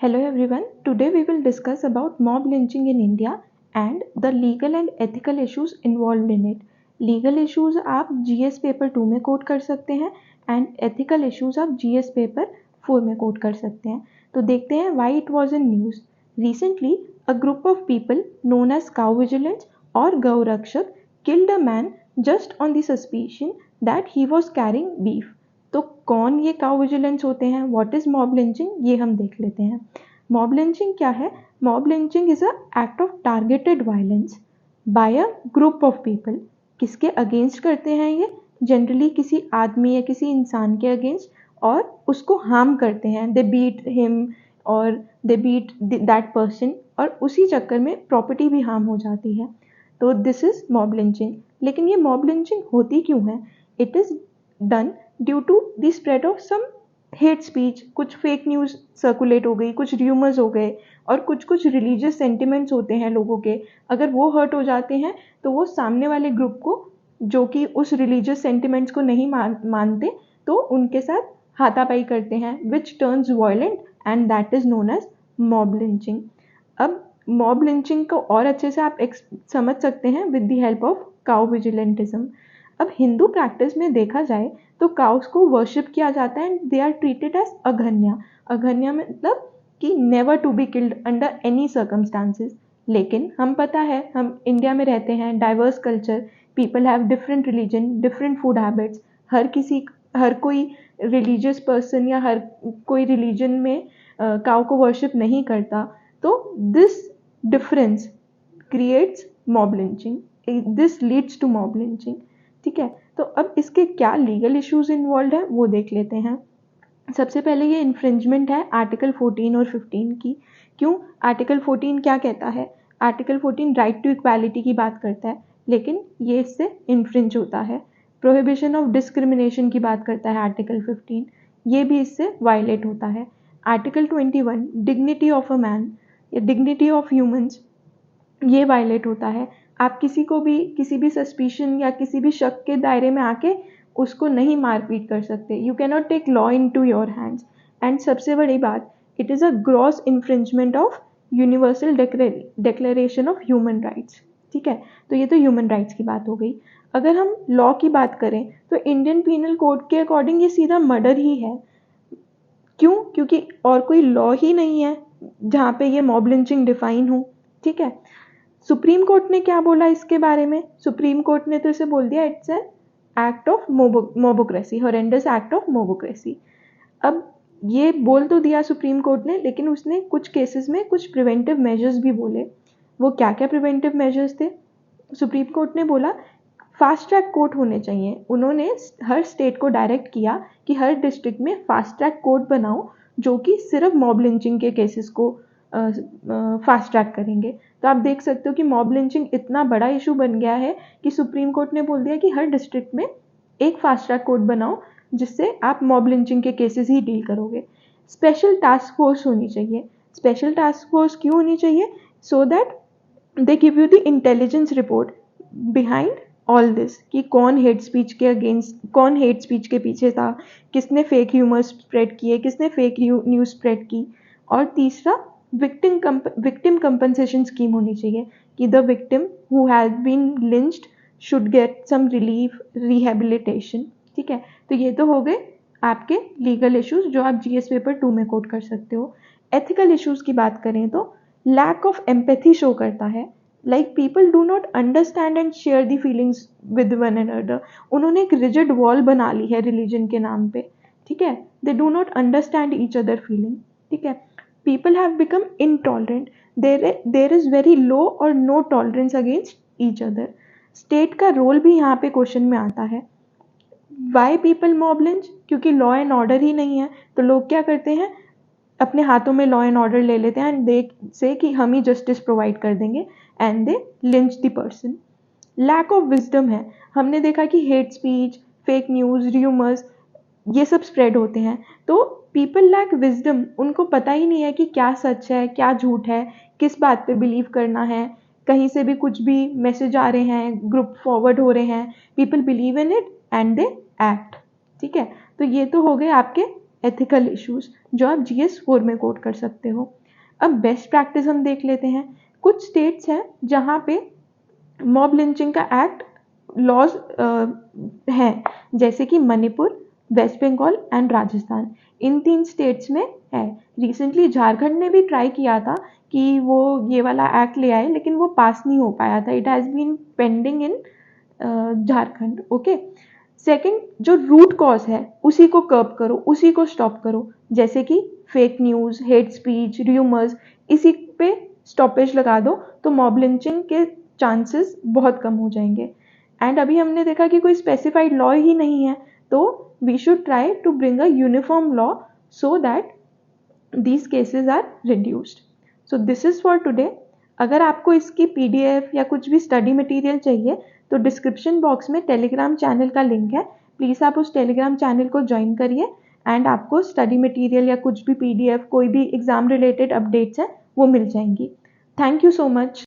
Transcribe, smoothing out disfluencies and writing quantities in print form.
Hello everyone, today we will discuss about mob lynching in India and the legal and ethical issues involved in it. Legal issues आप GS paper 2 में coat कर सकते हैं and ethical issues आप GS paper 4 में coat कर सकते हैं. तो देखते हैं why it was in news. Recently, a group of people known as cow vigilance or Gau Rakshak killed a man just on the suspicion that he was carrying beef. तो कौन ये काउ विजिलेंस होते हैं, what is mob lynching, ये हम देख लेते हैं. मॉब लिंचिंग क्या है? Mob lynching is a act of targeted violence by a group of people. किसके अगेंस्ट करते हैं ये? जनरली किसी आदमी या किसी इंसान के अगेंस्ट, और उसको हार्म करते हैं. दे बीट हिम और दे बीट दैट पर्सन, और उसी चक्कर में प्रॉपर्टी भी हार्म हो जाती है. तो दिस इज मॉब लिंचिंग. लेकिन ये मॉब लिंचिंग होती क्यों है? It is done due to the spread of some hate speech. कुछ फेक न्यूज़ सर्कुलेट हो गई, कुछ र्यूमर्स हो गए, और कुछ रिलीजियस सेंटिमेंट्स होते हैं लोगों के. अगर वो हर्ट हो जाते हैं तो वो सामने वाले ग्रुप को, जो कि उस रिलीजियस सेंटिमेंट्स को नहीं मानते, तो उनके साथ हाथापाई करते हैं, which turns violent, and that is known as mob lynching. अब मॉब लिंचिंग को और अच्छे से आप समझ सकते हैं with the help of cow vigilantism. अब हिंदू प्रैक्टिस में देखा जाए तो काउस को वर्शिप किया जाता है and they are treated as अघन्या. अघन्या मतलब कि never to be killed under any circumstances. लेकिन हम पता है, हम इंडिया में रहते हैं, diverse culture, people have different religion, different food habits. हर कोई रिलीजियस पर्सन या हर कोई रिलीजन में काउ को वर्शिप नहीं करता. तो this difference creates mob lynching. This leads to mob lynching. ठीक है, तो अब इसके क्या लीगल इश्यूज इन्वॉल्व है वो देख लेते हैं. सबसे पहले ये इन्फ्रिंजमेंट है आर्टिकल 14 और 15 की. क्यों? आर्टिकल 14 क्या कहता है? आर्टिकल 14 राइट टू इक्वालिटी की बात करता है, लेकिन ये इससे इन्फ्रिंज होता है. प्रोहिबिशन ऑफ डिस्क्रिमिनेशन की बात करता है आर्टिकल 15, ये भी इससे वायलेट होता है. Article 21 dignity of a man या डिग्निटी ऑफ ह्यूमंस, ये वायलेट होता है. आप किसी को भी किसी भी सस्पिशन या किसी भी शक के दायरे में आके उसको नहीं मारपीट कर सकते. You can not take law into your hands. And सबसे बड़ी बात, it is a gross infringement of universal declaration of human rights. ठीक है, तो ये तो ह्यूमन राइट्स की बात हो गई. अगर हम लॉ की बात करें तो इंडियन पीनल कोड के अकॉर्डिंग ये सीधा मर्डर ही है. क्यों? क्योंकि और कोई लॉ ही नहीं है जहाँ पे ये मॉब लिंचिंग डिफाइन हो. ठीक है, सुप्रीम कोर्ट ने क्या बोला इसके बारे में? सुप्रीम कोर्ट ने तो इसे बोल दिया it's an act of mobocracy, horrendous act of mobocracy. अब ये बोल तो दिया सुप्रीम कोर्ट ने, लेकिन उसने कुछ केसेस में कुछ प्रिवेंटिव मेजर्स भी बोले. वो क्या क्या प्रिवेंटिव मेजर्स थे? सुप्रीम कोर्ट ने बोला फास्ट ट्रैक कोर्ट होने चाहिए. उन्होंने हर स्टेट को डायरेक्ट किया कि हर डिस्ट्रिक्ट में फास्ट ट्रैक कोर्ट बनाओ, जो कि सिर्फ मॉब लिंचिंग के केसेस को फास्ट ट्रैक करेंगे. तो आप देख सकते हो कि मॉब लिंचिंग इतना बड़ा इशू बन गया है कि सुप्रीम कोर्ट ने बोल दिया कि हर डिस्ट्रिक्ट में एक फास्ट ट्रैक कोर्ट बनाओ, जिससे आप मॉब लिंचिंग के केसेस ही डील करोगे. स्पेशल टास्क फोर्स होनी चाहिए. स्पेशल टास्क फोर्स क्यों होनी चाहिए? So that they give you the intelligence report behind all this, कि कौन हेट स्पीच के अगेंस्ट, कौन हेट स्पीच के पीछे था, किसने फेक ह्यूमर्स स्प्रेड किए, किसने फेक न्यूज़ स्प्रेड की. और तीसरा, विक्टिम कंपनसेशन स्कीम होनी चाहिए कि the victim who has been lynched should get some relief, rehabilitation. ठीक है, तो ये तो हो गए आपके लीगल इश्यूज जो आप जीएस पेपर 2 में कोट कर सकते हो. एथिकल इश्यूज की बात करें तो लैक ऑफ एम्पैथी शो करता है. Like people do not understand and share the feelings with one another. उन्होंने एक रिजिड वॉल बना ली है रिलीजन के नाम पे. ठीक है, they do not understand each other feeling. ठीक है, people have become intolerant. There is very low or no tolerance against each other. State का रोल भी यहाँ पे क्वेश्चन में आता है. Why people mob lynch? क्योंकि लॉ एंड ऑर्डर ही नहीं है. तो लोग क्या करते हैं, अपने हाथों में लॉ एंड ऑर्डर ले लेते हैं एंड दे से कि हम ही जस्टिस प्रोवाइड कर देंगे, and they lynch the person. Lack of wisdom है. हमने देखा कि hate speech, fake news, rumours, ये सब स्प्रेड होते हैं. तो पीपल लैक विजडम. उनको पता ही नहीं है कि क्या सच है, क्या झूठ है, किस बात पे बिलीव करना है. कहीं से भी कुछ भी मैसेज आ रहे हैं, ग्रुप फॉरवर्ड हो रहे हैं, people believe in it and they act. ठीक है, तो ये तो हो गए आपके एथिकल इश्यूज जो आप GS4 में कोट कर सकते हो। अब बेस्ट प्रैक्टिस हम देख लेते हैं। कुछ स्टेट्स हैं जहाँ पे मॉब लिंचिंग का एक्ट लॉज हैं, जैसे कि मणिपुर, वेस्ट बंगाल एंड राजस्थान। इन 3 स्टेट्स में है। रिसेंटली झारखंड ने भी ट्राई किया था कि वो ये वाला एक्ट ले आए, लेकिन वो पास नहीं हो पाया था। It has been pending in Jharkhand. Okay, second, जो रूट कॉज है उसी को कर्ब करो, उसी को स्टॉप करो, जैसे कि fake news, hate speech, rumours, इसी पे स्टॉपेज लगा दो तो मॉब लिंचिंग के चांसेस बहुत कम हो जाएंगे। एंड अभी हमने देखा कि कोई स्पेसिफाइड लॉ ही नहीं है, तो we should try to bring a uniform law so that these cases are reduced. So this is for today. अगर आपको इसकी PDF या कुछ भी स्टडी मटेरियल चाहिए तो डिस्क्रिप्शन बॉक्स में टेलीग्राम चैनल का लिंक है, प्लीज़ आप उस टेलीग्राम चैनल को ज्वाइन करिए एंड आपको स्टडी मटेरियल या कुछ भी PDF, कोई भी एग्ज़ाम रिलेटेड अपडेट्स हैं वो मिल जाएंगी। Thank you so much.